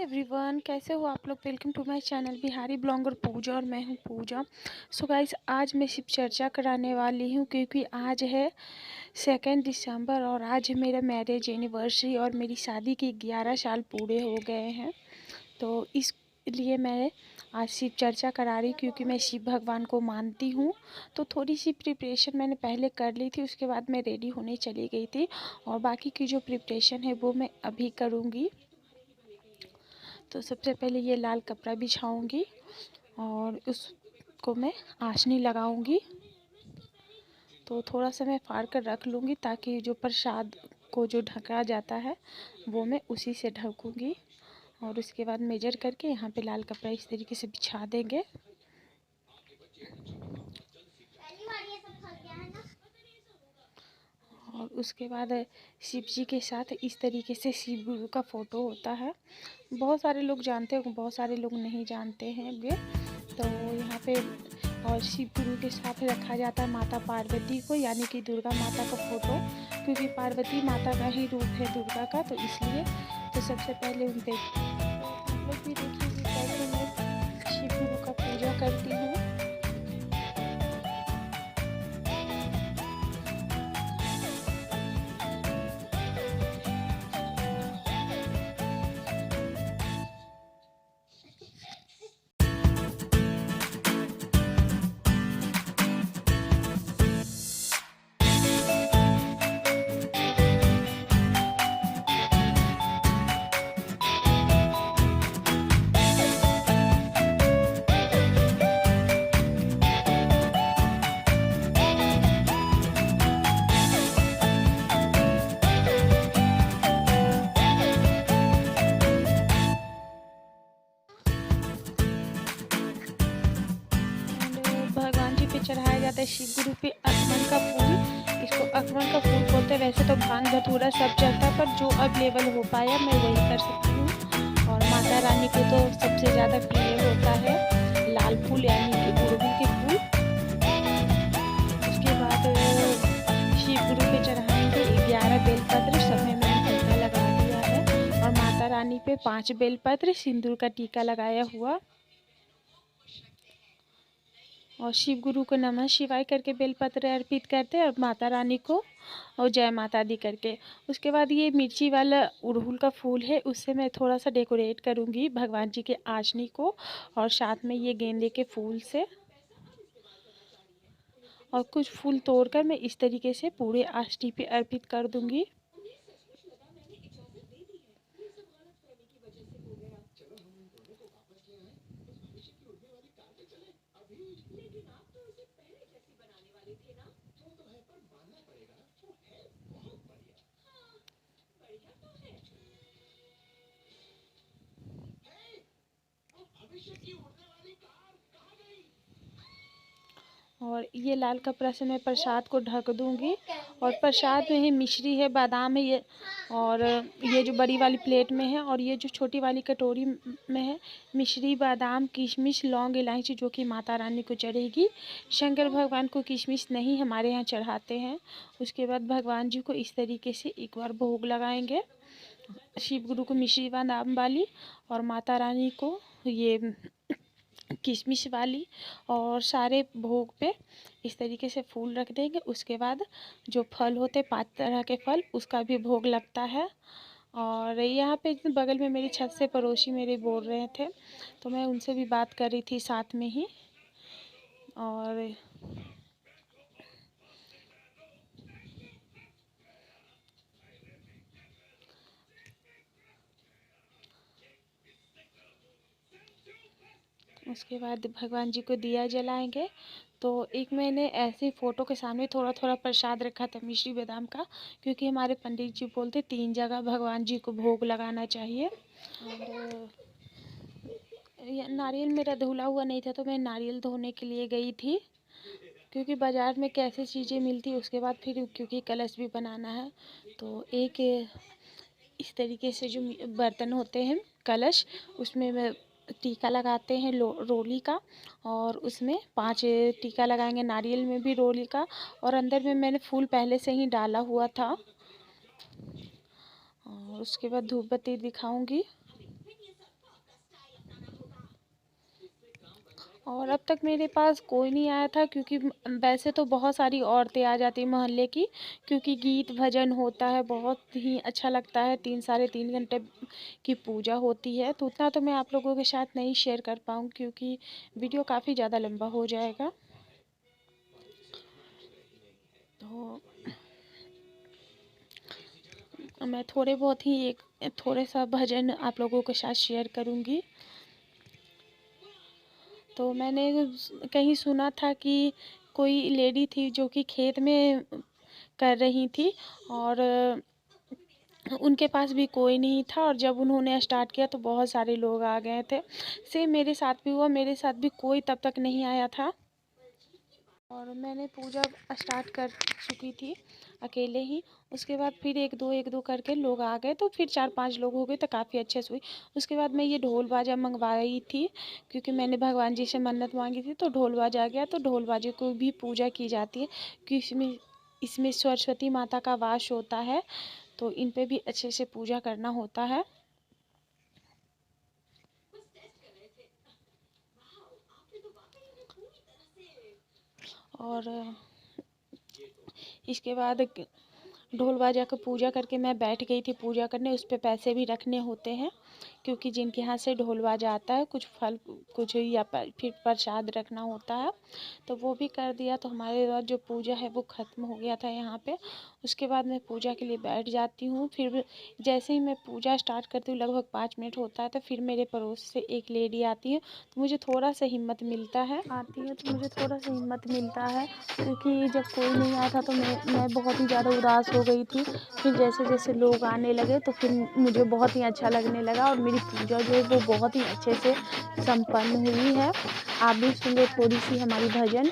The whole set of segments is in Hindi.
एवरीवन, कैसे हो आप लोग। Welcome to my channel Bihari blogger Pooja और मैं हूं पूजा। सो गाइस, आज मैं सिर्फ चर्चा कराने वाली हूं क्योंकि आज है 2 दिसंबर और आज है मेरा मैरिज एनिवर्सरी और मेरी शादी के 11 साल पूरे हो गए हैं। तो इसलिए मैं आज शिव चर्चा करा रही क्योंकि मैं शिव भगवान को मानती हूँ। तो थोड़ी सी प्रिपरेशन मैंने पहले कर ली थी, उसके बाद मैं रेडी होने चली गई थी और बाकी की जो प्रिपरेशन है वो मैं अभी करूँगी। तो सबसे पहले ये लाल कपड़ा बिछाऊंगी और उसको मैं आसनी लगाऊंगी। तो थोड़ा सा मैं फाड़ कर रख लूँगी ताकि जो प्रसाद को जो ढका जाता है वो मैं उसी से ढकूँगी। और उसके बाद मेजर करके यहाँ पे लाल कपड़ा इस तरीके से बिछा देंगे। और उसके बाद शिव जी के साथ इस तरीके से शिव गुरु का फ़ोटो होता है। बहुत सारे लोग जानते हैं, बहुत सारे लोग नहीं जानते हैं ये। तो यहाँ पे और शिव गुरु के साथ रखा जाता है माता पार्वती को, यानी कि दुर्गा माता का फ़ोटो, क्योंकि पार्वती माता का ही रूप है दुर्गा का, तो इसलिए। तो सबसे पहले उन पे आप लोग भी देखिए कैसे मैं शिव गुरु का पूजा करती हूँ। भगवान जी पे चढ़ाया जाता है शिव गुरु पे अखमन का फूल। इसको अखमन का फूल बोलते हैं। वैसे तो भांग धतूरा सब चलता है, पर जो अवेलेबल हो पाया मैं वही कर सकती हूँ। और माता रानी को तो सबसे ज़्यादा प्रिय होता है लाल फूल, यानी कि अड़हुल के फूल। उसके बाद शिव गुरु पे चढ़ाएंगे 11 बेलपत्र, सब में मैंने टीका लगा दिया है। और माता रानी पे 5 बेलपत्र सिंदूर का टीका लगाया हुआ। और शिव गुरु को नमः शिवाय करके बेलपत्र अर्पित करते हैं और माता रानी को और जय माता दी करके। उसके बाद ये मिर्ची वाला अड़हुल का फूल है, उससे मैं थोड़ा सा डेकोरेट करूँगी भगवान जी के आसनी को, और साथ में ये गेंदे के फूल से। और कुछ फूल तोड़कर मैं इस तरीके से पूरे आसनी पे अर्पित कर दूँगी। और ये लाल कपड़ा से मैं प्रसाद को ढक दूंगी। और प्रसाद में ही मिश्री है, बादाम है, ये और ये जो बड़ी वाली प्लेट में है, और ये जो छोटी वाली कटोरी में है मिश्री, बादाम, किशमिश, लौंग, इलायची, जो कि माता रानी को चढ़ेगी। शंकर भगवान को किशमिश नहीं हमारे यहाँ चढ़ाते हैं। उसके बाद भगवान जी को इस तरीके से एक बार भोग लगाएंगे। शिव गुरु को मिश्री बादाम वाली और माता रानी को ये किशमिश वाली, और सारे भोग पे इस तरीके से फूल रख देंगे। उसके बाद जो फल होते 5 तरह के फल, उसका भी भोग लगता है। और यहाँ पे बगल में मेरी छत से पड़ोसी मेरे बोल रहे थे, तो मैं उनसे भी बात कर रही थी साथ में ही। और उसके बाद भगवान जी को दिया जलाएंगे। तो एक मैंने ऐसे फ़ोटो के सामने थोड़ा थोड़ा प्रसाद रखा था मिश्री बादाम का, क्योंकि हमारे पंडित जी बोलते 3 जगह भगवान जी को भोग लगाना चाहिए। और नारियल मेरा धुला हुआ नहीं था, तो मैं नारियल धोने के लिए गई थी, क्योंकि बाज़ार में कैसे चीज़ें मिलती। उसके बाद फिर क्योंकि कलश भी बनाना है, तो एक इस तरीके से जो बर्तन होते हैं कलश, उसमें मैं टीका लगाते हैं रोली का, और उसमें 5 टीका लगाएंगे, नारियल में भी रोली का, और अंदर में मैंने फूल पहले से ही डाला हुआ था। और उसके बाद धूप बत्ती दिखाऊंगी। और अब तक मेरे पास कोई नहीं आया था, क्योंकि वैसे तो बहुत सारी औरतें आ जाती मोहल्ले की, क्योंकि गीत भजन होता है, बहुत ही अच्छा लगता है। 3 साढ़े 3 घंटे की पूजा होती है, तो उतना तो मैं आप लोगों के साथ नहीं शेयर कर पाऊँ, क्योंकि वीडियो काफ़ी ज़्यादा लंबा हो जाएगा। तो मैं थोड़े बहुत ही थोड़े सा भजन आप लोगों के साथ शेयर करूँगी। तो मैंने कहीं सुना था कि कोई लेडी थी जो कि खेत में कर रही थी, और उनके पास भी कोई नहीं था, और जब उन्होंने स्टार्ट किया तो बहुत सारे लोग आ गए थे। सेम मेरे साथ भी हुआ, मेरे साथ भी कोई तब तक नहीं आया था, और मैंने पूजा स्टार्ट कर चुकी थी अकेले ही। उसके बाद फिर एक दो करके लोग आ गए, तो फिर 4-5 लोग हो गए, तो काफ़ी अच्छे से हुई। उसके बाद मैं ये ढोल बाजा मंगवाई थी, क्योंकि मैंने भगवान जी से मन्नत मांगी थी, तो ढोल बाजा आ गया। तो ढोल बाजे को भी पूजा की जाती है, क्योंकि इसमें सरस्वती माता का वास होता है, तो इन पे भी अच्छे से पूजा करना होता है। और इसके बाद ढोल बाजा का पूजा करके मैं बैठ गई थी पूजा करने। उस पे पैसे भी रखने होते हैं, क्योंकि जिनके यहाँ से ढोल बाजा आता है, कुछ फल कुछ या फिर प्रसाद रखना होता है, तो वो भी कर दिया। तो हमारे बाद जो पूजा है वो ख़त्म हो गया था यहाँ पे। उसके बाद मैं पूजा के लिए बैठ जाती हूँ। फिर जैसे ही मैं पूजा स्टार्ट करती हूँ, लगभग 5 मिनट होता है, तो फिर मेरे पड़ोस से एक लेडी आती है, तो मुझे थोड़ा सा हिम्मत मिलता है क्योंकि जब कोई नहीं आया था तो मैं बहुत ही ज़्यादा उदास हो गई थी। फिर जैसे जैसे लोग आने लगे, तो फिर मुझे बहुत ही अच्छा लगने लगा, और मेरी पूजा जो है वो बहुत ही अच्छे से संपन्न हुई है। आप भी सुनिए थोड़ी सी हमारी भजन।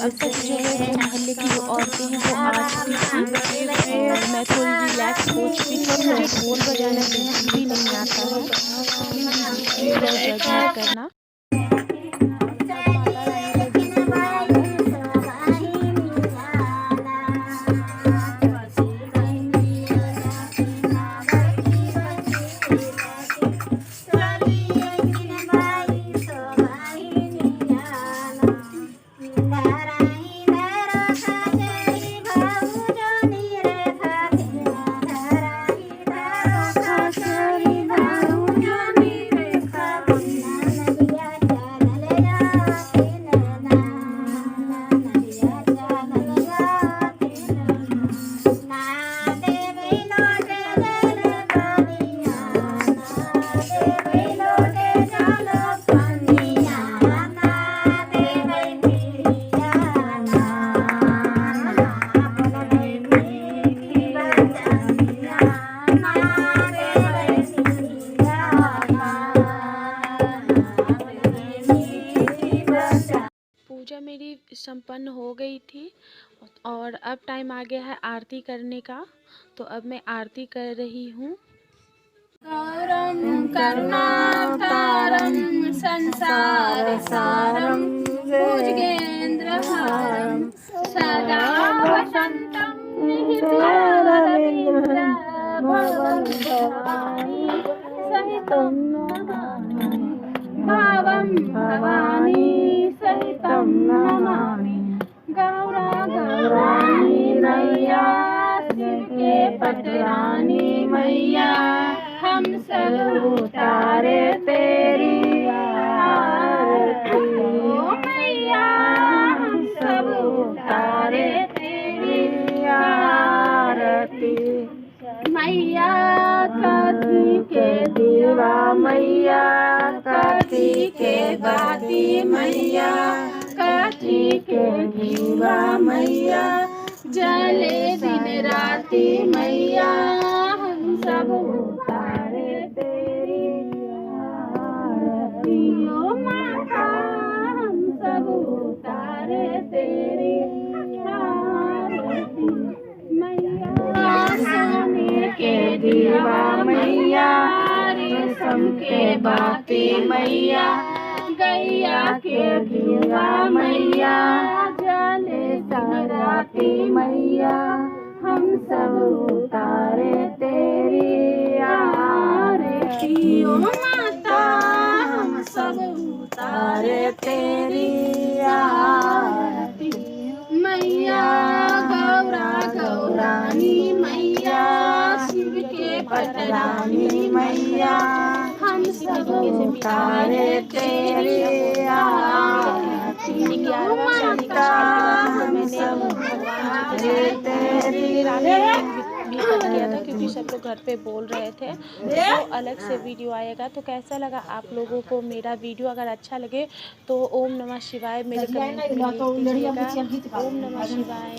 अब तक जो है वो मोहल्ले की जो औरतें हैं वो आ चुकी थी और मैं थोड़ी रिलैक्स हो चुकी थी और मुझे ढोल बजाना बिल्कुल भी नहीं आता है, तो प्लीज़ इस चीज़ का जज मत करना। पूजा मेरी संपन्न हो गई थी और अब टाइम आ गया है आरती करने का, तो अब मैं आरती कर रही हूँ। गौरं करुणावतारं संसार सारं भुजगेन्द्रहारं सदा वसन्तं निहितरवीन्द्र भवभवानी सहितं नमामि भावं भवानी सहितं नमामि गौरा गौराणी मैया शिव के पटरानी मैया हम सब उतारे तेरी आरती मैया हम सब उतारे तेरी आरती मैया काशी के दीवा मैया काशी के बाती मैया काशी के दीवा मैया जले दिन राती मैया हम सब उतारे तेरी आरती ओ माता हम सब उतारे तेरी आरती मैया सोने के दीवा मैया रेशम के बाती मैया गैया के दीवा मैया जले सराती मैया हम सब उतारे तेरी आरती ओ माता हम सब उतारे तेरी आरती मैया गौरा गौरानी मैया शिव के पटरानी मैया हम सब उतारे तेरी आरती माता हम सब उतारे तेरी किया था क्योंकि सब लोग घर पे बोल रहे थे, तो अलग से वीडियो आएगा। तो कैसा लगा आप लोगों को मेरा वीडियो? अगर अच्छा लगे तो ओम नमः शिवाय मेरे कमेंट में लिख दीजिएगा। ओम नमः शिवाय।